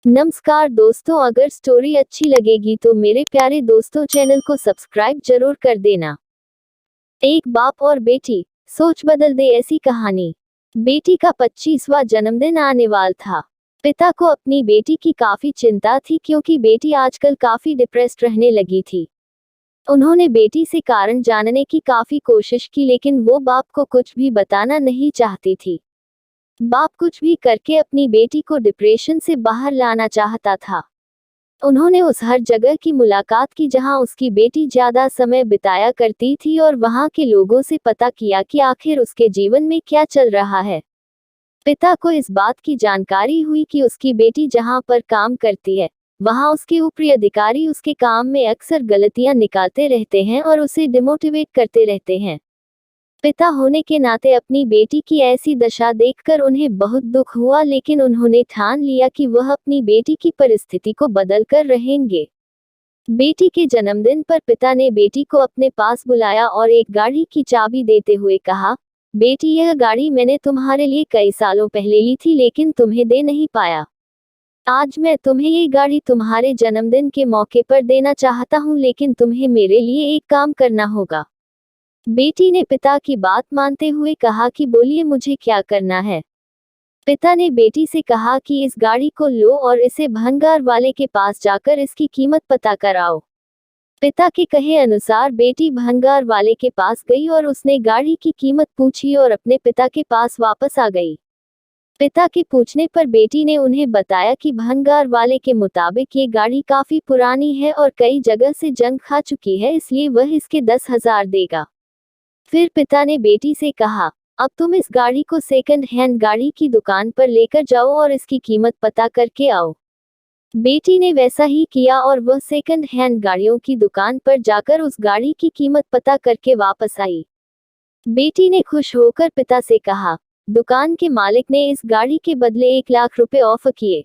नमस्कार दोस्तों, अगर स्टोरी अच्छी लगेगी तो मेरे प्यारे दोस्तों चैनल को सब्सक्राइब जरूर कर देना। एक बाप और बेटी, सोच बदल दे ऐसी कहानी। बेटी का 25वां जन्मदिन आने वाला था। पिता को अपनी बेटी की काफी चिंता थी क्योंकि बेटी आजकल काफी डिप्रेस्ड रहने लगी थी। उन्होंने बेटी से कारण जानने की काफी कोशिश की लेकिन वो बाप को कुछ भी बताना नहीं चाहती थी। बाप कुछ भी करके अपनी बेटी को डिप्रेशन से बाहर लाना चाहता था। उन्होंने उस हर जगह की मुलाकात की जहां उसकी बेटी ज्यादा समय बिताया करती थी और वहां के लोगों से पता किया कि आखिर उसके जीवन में क्या चल रहा है। पिता को इस बात की जानकारी हुई कि उसकी बेटी जहां पर काम करती है, वहां उसके ऊपरी अधिकारी उसके काम में अक्सर गलतियां निकालते रहते हैं और उसे डिमोटिवेट करते रहते हैं। पिता होने के नाते अपनी बेटी की ऐसी दशा देखकर उन्हें बहुत दुख हुआ लेकिन उन्होंने ठान लिया कि वह अपनी बेटी की परिस्थिति को बदल कर रहेंगे। बेटी के जन्मदिन पर पिता ने बेटी को अपने पास बुलाया और एक गाड़ी की चाबी देते हुए कहा, बेटी, यह गाड़ी मैंने तुम्हारे लिए कई सालों पहले ली थी लेकिन तुम्हें दे नहीं पाया। आज मैं तुम्हें ये गाड़ी तुम्हारे जन्मदिन के मौके पर देना चाहता हूँ लेकिन तुम्हें मेरे लिए एक काम करना होगा। बेटी ने पिता की बात मानते हुए कहा कि बोलिए, मुझे क्या करना है। पिता ने बेटी से कहा कि इस गाड़ी को लो और इसे भंगार वाले के पास जाकर इसकी कीमत पता कराओ। पिता के कहे अनुसार बेटी भंगार वाले के पास गई और उसने गाड़ी की कीमत पूछी और अपने पिता के पास वापस आ गई। पिता के पूछने पर बेटी ने उन्हें बताया कि भंगार वाले के मुताबिक ये गाड़ी काफी पुरानी है और कई जगह से जंग खा चुकी है, इसलिए वह इसके 10,000 देगा। फिर पिता ने बेटी से कहा, अब तुम इस गाड़ी को सेकंड हैंड गाड़ी की दुकान पर लेकर जाओ और इसकी कीमत पता करके आओ। बेटी ने वैसा ही किया और वह सेकंड हैंड गाड़ियों की दुकान पर जाकर उस गाड़ी की कीमत पता करके वापस आई। बेटी ने खुश होकर पिता से कहा, दुकान के मालिक ने इस गाड़ी के बदले 1 लाख रुपए ऑफर किए।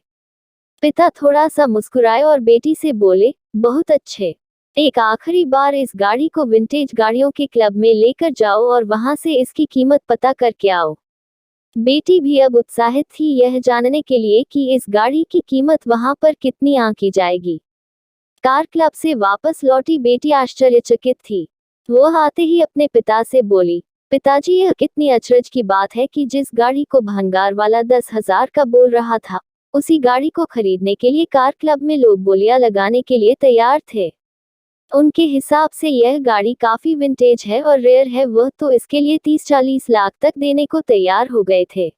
पिता थोड़ा सा मुस्कुराए और बेटी से बोले, बहुत अच्छे। एक आखिरी बार इस गाड़ी को विंटेज गाड़ियों के क्लब में लेकर जाओ और वहां से इसकी कीमत पता करके आओ। बेटी भी अब उत्साहित थी यह जानने के लिए कि इस गाड़ी की कीमत वहां पर कितनी आंकी जाएगी। कार क्लब से वापस लौटी बेटी आश्चर्यचकित थी। वह आते ही अपने पिता से बोली, पिताजी, यह कितनी अचरज की बात है कि जिस गाड़ी को भंगार वाला 10,000 का बोल रहा था, उसी गाड़ी को खरीदने के लिए कार क्लब में लोग बोलियां लगाने के लिए तैयार थे। उनके हिसाब से यह गाड़ी काफी विंटेज है और रेयर है, वह तो इसके लिए 30-40 लाख तक देने को तैयार हो गए थे।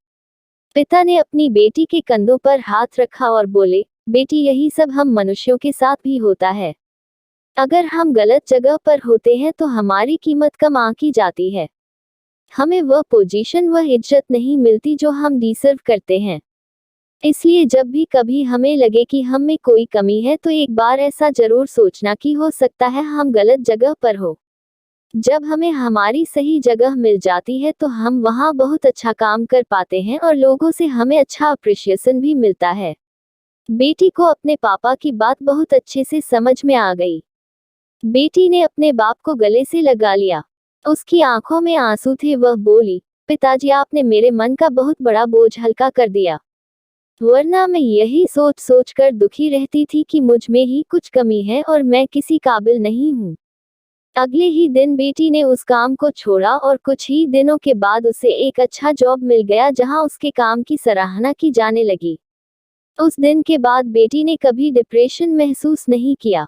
पिता ने अपनी बेटी के कंधों पर हाथ रखा और बोले, बेटी, यही सब हम मनुष्यों के साथ भी होता है। अगर हम गलत जगह पर होते हैं तो हमारी कीमत कम आंकी जाती है। हमें वह पोजीशन, वह इज्जत नहीं मिलती जो हम डिजर्व करते हैं। इसलिए जब भी कभी हमें लगे कि हम में कोई कमी है तो एक बार ऐसा जरूर सोचना कि हो सकता है हम गलत जगह पर हो। जब हमें हमारी सही जगह मिल जाती है तो हम वहां बहुत अच्छा काम कर पाते हैं और लोगों से हमें अच्छा अप्रिशिएशन भी मिलता है। बेटी को अपने पापा की बात बहुत अच्छे से समझ में आ गई। बेटी ने अपने बाप को गले से लगा लिया। उसकी आंखों में आंसू थे। वह बोली, पिताजी, आपने मेरे मन का बहुत बड़ा बोझ हल्का कर दिया। वरना मैं यही सोच सोच कर दुखी रहती थी कि मुझ में ही कुछ कमी है और मैं किसी काबिल नहीं हूँ। अगले ही दिन बेटी ने उस काम को छोड़ा और कुछ ही दिनों के बाद उसे एक अच्छा जॉब मिल गया जहां उसके काम की सराहना की जाने लगी। उस दिन के बाद बेटी ने कभी डिप्रेशन महसूस नहीं किया।